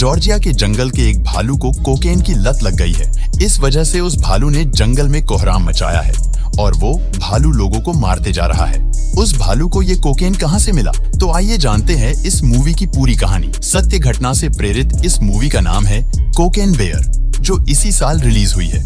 Georgia के जंगल के एक भालू को कोकेन की लत लग गई है। इस वजह से उस भालू ने जंगल में कोहराम मचाया है और वो भालू लोगों को मारते जा रहा है। उस भालू को ये कोकेन कहाँ से मिला? तो आइए जानते हैं इस मूवी की पूरी कहानी। सत्य घटना से प्रेरित इस मूवी का नाम है कोकेन बेयर, जो इसी साल रिलीज हुई है।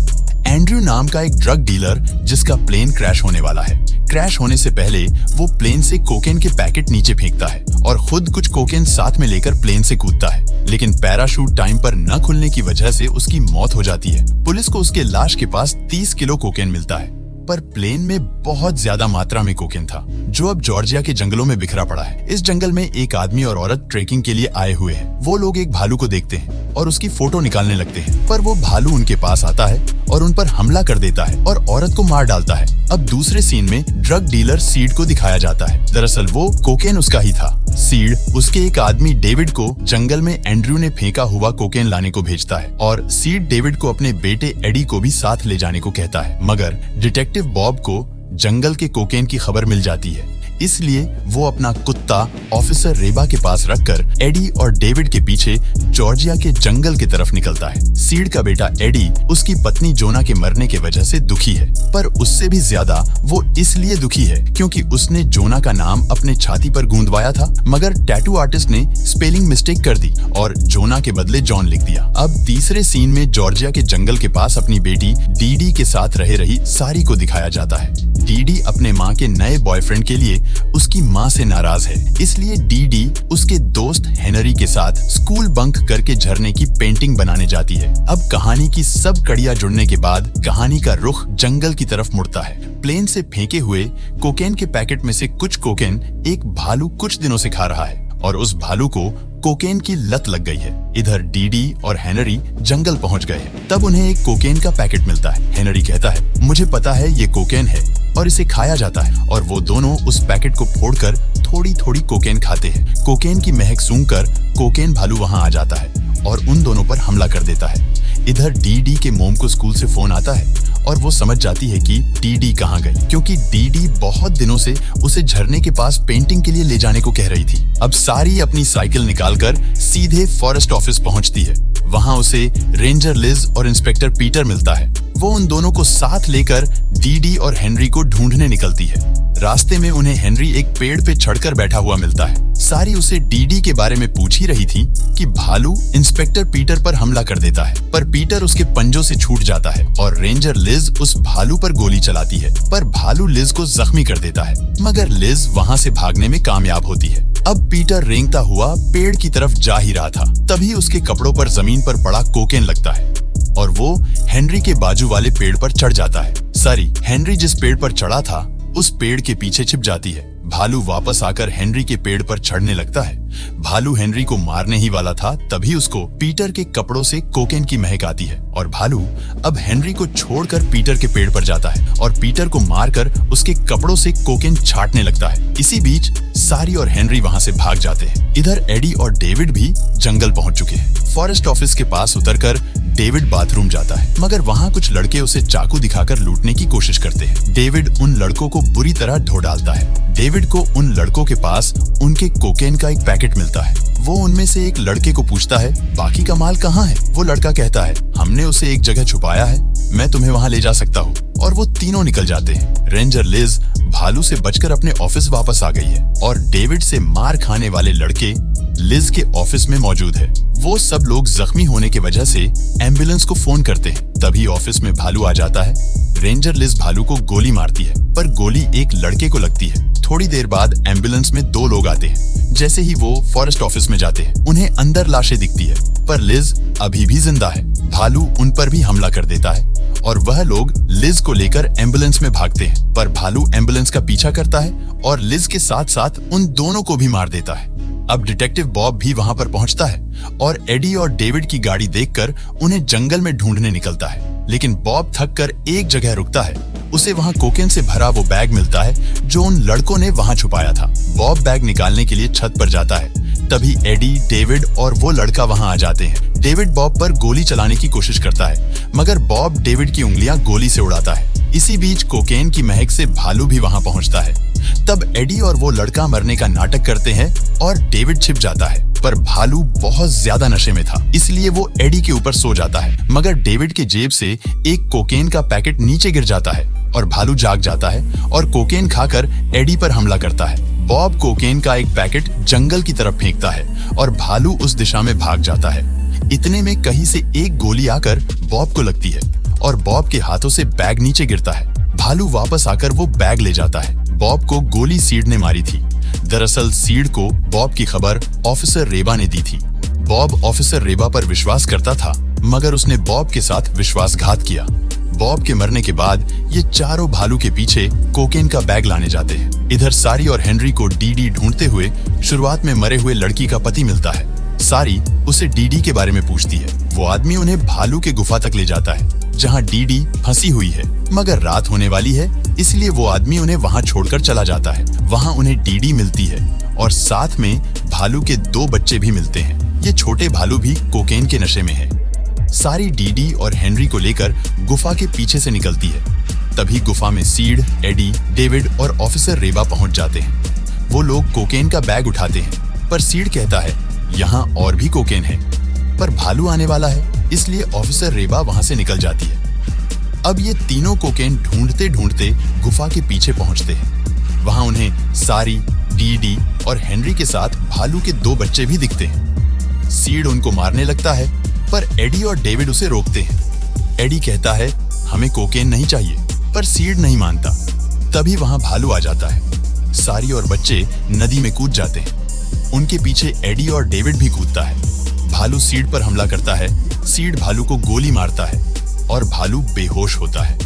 एंड्रयू नाम का एक ड्रग डीलर जिसका प्लेन क्रैश होने वाला है। क्रैश होने से पहले वो प्लेन से कोकेन के पैकेट नीचे फेंकता है और खुद कुछ कोकेन साथ में लेकर प्लेन से कूदता है, लेकिन पैराशूट टाइम पर न खुलने की वजह से उसकी मौत हो जाती है। पुलिस को उसके लाश के पास 30 किलो कोकेन मिलता है, पर प्लेन में बहुत ज्यादा मात्रा में कोकेन था, जो अब जॉर्जिया के जंगलों में बिखरा पड़ा है। इस जंगल में एक आदमी और औरत ट्रेकिंग के लिए आए हुए हैं। वो लोग एक भालू को देखते हैं और उसकी फोटो निकालने लगते हैं, पर वो भालू उनके पास आता है और उन पर हमला कर देता है और औरत को मार डालता है। अब दूसरे सीन में ड्रग डीलर सीड को दिखाया जाता है। दरअसल वो कोकेन उसका ही था। सीड उसके एक आदमी डेविड को जंगल में एंड्रयू ने फेंका हुआ कोकेन लाने को भेजता है और सीड डेविड को अपने बेटे एडी को भी साथ ले जाने को कहता है। मगर डिटेक्टिव बॉब को जंगल के कोकेन की खबर मिल जाती है, इसलिए वो अपना कुत्ता ऑफिसर रेबा के पास रखकर एडी और डेविड के पीछे जॉर्जिया के जंगल की तरफ निकलता है। सीड का बेटा एडी उसकी पत्नी जोना के मरने की वजह से दुखी है, पर उससे भी ज्यादा वो इसलिए दुखी है क्योंकि उसने जोना का नाम अपने छाती पर गूंदवाया था, मगर टैटू आर्टिस्ट ने स्पेलिंग मिस्टेक कर दी और जोना के बदले जॉन लिख दिया। अब तीसरे सीन में जॉर्जिया के जंगल के पास अपनी बेटी डीडी के साथ रह रही सारी को दिखाया जाता है। डीडी अपने माँ के नए बॉयफ्रेंड के लिए उसकी माँ से नाराज है, इसलिए डीडी उसके दोस्त हेनरी के साथ स्कूल बंक करके झरने की पेंटिंग बनाने जाती है। अब कहानी की सब कड़ियाँ जुड़ने के बाद कहानी का रुख जंगल की तरफ मुड़ता है। प्लेन से फेंके हुए कोकेन के पैकेट में से कुछ कोकेन एक भालू कुछ दिनों से खा रहा है और उस भालू को कोकेन की लत लग गई है। इधर डीडी और हेनरी जंगल पहुंच गए हैं। तब उन्हें एक कोकेन का पैकेट मिलता है। हेनरी कहता है, मुझे पता है ये कोकेन है और इसे खाया जाता है, और वो दोनों उस पैकेट को फोड़कर थोड़ी थोड़ी कोकेन खाते हैं। कोकेन की महक सूंघकर कोकेन भालू वहां आ जाता है और उन दोनों पर हमला कर देता है। इधर डीडी के मोम को स्कूल से फोन आता है और वो समझ जाती है कि डीडी कहाँ गई, क्योंकि डीडी बहुत दिनों से उसे झरने के पास पेंटिंग के लिए ले जाने को कह रही थी। अब सारी अपनी साइकिल निकालकर सीधे फॉरेस्ट ऑफिस पहुंचती है। वहां उसे रेंजर लिज और इंस्पेक्टर पीटर मिलता है। वो उन दोनों को साथ लेकर डीडी और हेनरी को ढूंढने निकलती है। रास्ते में उन्हें हेनरी एक पेड़ पे चढ़कर बैठा हुआ मिलता है। सारी उसे डीडी के बारे में पूछ ही रही थी कि भालू इंस्पेक्टर पीटर पर हमला कर देता है, पर पीटर उसके पंजों से छूट जाता है और रेंजर लिज उस भालू पर गोली चलाती है, पर भालू लिज को जख्मी कर देता है, मगर लिज वहां से भागने में कामयाब होती है। अब पीटर रेंगता हुआ पेड़ की तरफ जा ही रहा था, तभी उसके कपड़ों पर जमीन पर पड़ा कोकेन लगता है और वो हेनरी के बाजू वाले पेड़ पर चढ़ जाता है। हेनरी जिस पेड़ पर चढ़ा था उस पेड़ के पीछे छिप जाती है। भालू वापस आकर हेनरी के पेड़ पर चढ़ने लगता है। भालू हेनरी को मारने ही वाला था, तभी उसको पीटर के कपड़ों से कोकेन की महक आती है और भालू अब हेनरी को छोड़कर पीटर के पेड़ पर जाता है और पीटर को मारकर उसके कपड़ों से कोकेन छाटने लगता है। इसी बीच सारी और हेनरी वहां से भाग जाते हैं। इधर एडी और डेविड भी जंगल पहुंच चुके हैं। फॉरेस्ट ऑफिस के पास उतरकर डेविड बाथरूम जाता है, मगर वहां कुछ लड़के उसे चाकू दिखाकर लूटने की कोशिश करते हैं। डेविड उन लड़कों को बुरी तरह ढो डालता है। डेविड को उन लड़कों के पास उनके कोकेन का एक पैकेट मिलता है। वो उनमें से एक लड़के को पूछता है, बाकी का माल कहाँ है? वो लड़का कहता है, हमने उसे एक जगह छुपाया है, मैं तुम्हें वहां ले जा सकता हूँ। और वो तीनों निकल जाते हैं। रेंजर लिज भालू से बचकर अपने ऑफिस वापस आ गई है और डेविड से मार खाने वाले लड़के लिज के ऑफिस में मौजूद है। वो सब लोग जख्मी होने की वजह से एम्बुलेंस को फोन करते हैं। तभी ऑफिस में भालू आ जाता है। रेंजर लिज भालू को गोली मारती है, पर गोली एक लड़के को लगती है। थोड़ी देर बाद एम्बुलेंस में 2 लोग आते हैं। जैसे ही वो फॉरेस्ट ऑफिस में जाते हैं, उन्हें अंदर लाशें दिखती है, पर लिज अभी भी जिंदा है। भालू उन पर भी हमला कर देता है और वह लोग लिज को लेकर एम्बुलेंस में भागते हैं, पर भालू एम्बुलेंस का पीछा करता है और लिज के साथ साथ उन दोनों को भी मार देता है। अब डिटेक्टिव बॉब भी वहां पर पहुंचता है और एडी और डेविड की गाड़ी देखकर उन्हें जंगल में ढूंढने निकलता है, लेकिन बॉब थककर एक जगह रुकता है। उसे वहां कोकेन से भरा वो बैग मिलता है जो उन लड़कों ने वहां छुपाया था। बॉब बैग निकालने के लिए छत पर जाता है, तभी एडी, डेविड और वो लड़का वहां आ जाते हैं। डेविड बॉब पर गोली चलाने की कोशिश करता है, मगर बॉब डेविड की उंगलियां गोली से उड़ाता है। इसी बीच कोकेन की महक से भालू भी वहां पहुंचता है। तब एडी और वो लड़का मरने का नाटक करते हैं और डेविड छिप जाता है, पर भालू बहुत ज्यादा नशे में था, इसलिए वो एडी के ऊपर सो जाता है। मगर डेविड के जेब से एक कोकेन का पैकेट नीचे गिर जाता है और भालू जाग जाता है और कोकेन खाकर एडी पर हमला करता है। बॉब कोकेन का एक पैकेट जंगल की तरफ फेंकता है और भालू उस दिशा में भाग जाता है। इतने में कहीं से एक गोली आकर बॉब को लगती है और बॉब के हाथों से बैग नीचे गिरता है। भालू वापस आकर वो बैग ले जाता है। बॉब को गोली सीड ने मारी थी। दरअसल सीड को बॉब की खबर ऑफिसर रेबा ने दी थी। बॉब ऑफिसर रेबा पर विश्वास करता था, मगर उसने बॉब के साथ विश्वासघात किया। बॉब के मरने के बाद ये चारों भालू के पीछे कोकेन का बैग लाने जाते हैं। इधर सारी और हेनरी को डीडी ढूंढते हुए शुरुआत में मरे हुए लड़की का पति मिलता है। सारी उसे डीडी के बारे में पूछती है। वो आदमी उन्हें भालू के गुफा तक ले जाता है जहाँ डीडी फंसी हुई है, मगर रात होने वाली है, इसलिए वो आदमी उन्हें वहाँ छोड़कर चला जाता है। वहाँ उन्हें डीडी मिलती है और साथ में भालू के 2 बच्चे भी मिलते हैं। ये छोटे भालू भी कोकेन के नशे में है। सारी डीडी और हेनरी को लेकर गुफा के पीछे से निकलती है। तभी गुफा में सीड, एडी, डेविड और ऑफिसर रेबा पहुंच जाते हैं। वो लोग कोकेन का बैग उठाते हैं, पर सीड कहता है यहाँ और भी कोकेन है, पर भालू आने वाला है, इसलिए ऑफिसर रेबा वहां से निकल जाती है। अब ये तीनों कोकेन ढूंढते ढूंढते गुफा के पीछे पहुंचते हैं। वहां उन्हें सारी, डीडी और हेनरी के साथ भालू के 2 बच्चे भी दिखते हैं। सीड उनको मारने लगता है, पर एडी और डेविड उसे रोकते हैं। एडी कहता है हमें कोकेन नहीं चाहिए, पर सीड नहीं मानता। तभी वहां भालू आ जाता है। सारी और बच्चे नदी में कूद जाते हैं। उनके पीछे एडी और डेविड भी कूदता है। भालू सीड पर हमला करता है। सीड भालू को गोली मारता है और भालू बेहोश होता है।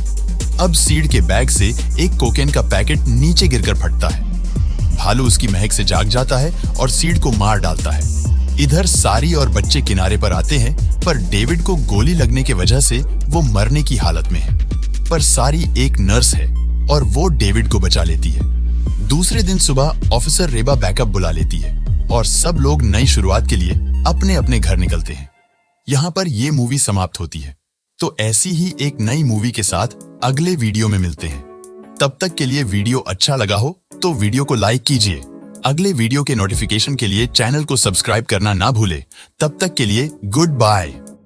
अब सीड के बैग से एक कोकेन का पैकेट नीचे गिरकर फटता है। भालू उसकी महक से जाग जाता है और सीड को मार डालता है। इधर सारी और बच्चे किनारे पर आते हैं, पर डेविड को गोली लगने की वजह से वो मरने की हालत में है। पर सारी एक नर्स है और वो डेविड को बचा लेती है। दूसरे दिन सुबह ऑफिसर रेबा बैकअप बुला लेती है और सब लोग नई शुरुआत के लिए अपने अपने घर निकलते हैं। यहाँ पर ये मूवी समाप्त होती है। तो ऐसी ही एक नई मूवी के साथ अगले वीडियो में मिलते हैं। तब तक के लिए वीडियो अच्छा लगा हो तो वीडियो को लाइक कीजिए। अगले वीडियो के नोटिफिकेशन के लिए चैनल को सब्सक्राइब करना ना भूले। तब तक के लिए गुड बाय।